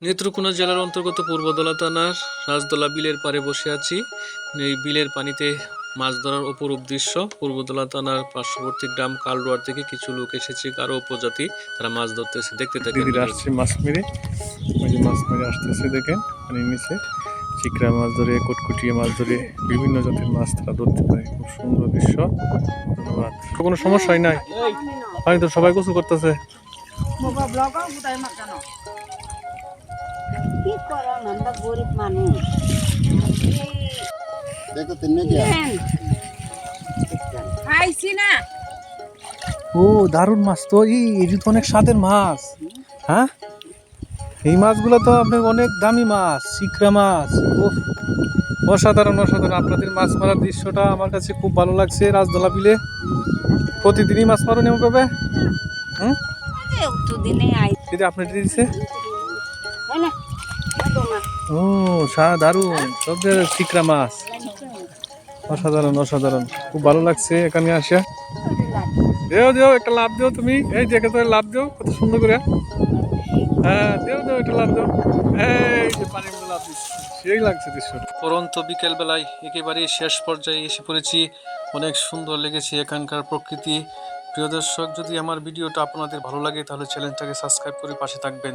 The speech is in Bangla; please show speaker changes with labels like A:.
A: নেত্রকোনা জেলার অন্তর্গত পূর্বদলা থানার রাজদলা বিলের পাড়ে বসে আছি। এই বিলের পানিতে মাছ ধরার অপরূপ দৃশ্য। পূর্বদলা থানার পার্শ্ববর্তী গ্রাম কালডুয়ার থেকে কিছু লোক এসেছে, গারো উপজাতি, তারা মাছ ধরতেছে। দেখতে থাকেন।
B: দিদিরা আসছে মাছ মেরে, ওই যে মাছ মেরে আসতেছে দেখেন, পানির নিচে চিকড়া মাছ ধরে, কটকুটিয়ে মাছ ধরে, বিভিন্ন জাতের মাছ তারা ধরতে পারে। খুব সুন্দর দৃশ্য। ধন্যবাদ। কোনো সমস্যা হয় নাই, পানি তো সবাই গোসল করতেছে।
C: কি করার আমরা গরিব মানুষ।
B: ও দারুণ মাছ তো, এই তো অনেক স্বাদের মাছ। হ্যাঁ, এই মাছগুলো তো আপনার অনেক দামি মাছ, চিকড়া মাছ। অসাধারণ অসাধারণ। আপনাদের মাছ মারার দৃশ্যটা আমার কাছে খুব ভালো লাগছে। রাজদলা বিলে প্রতিদিনই মাছ মারুন এভাবে? দিদি আপনি দিচ্ছে? ও দারুণ, সব চিকড়া মাছ। অসাধারণ অসাধারণ, খুব ভালো লাগছে এখানে আসা। দেও একটা লাভ দেও তুমি, এই দেখে তো লাভ দেও কত সুন্দর করে। হ্যাঁ দেও একটা লাভ দেও। এই যে পানির মধ্যে লাভ দিচ্ছে, সেই লাগছে দৃশ্যটা।
A: পরন্ত বিকেল বেলায় একেবারে শেষ পর্যায়ে এসে পড়েছি। অনেক সুন্দর লেগেছে এখানকার প্রকৃতি। প্রিয় দর্শক, যদি আমার ভিডিওটা আপনাদের ভালো লাগে তাহলে চ্যানেলটাকে সাবস্ক্রাইব করে পাশে থাকবেন।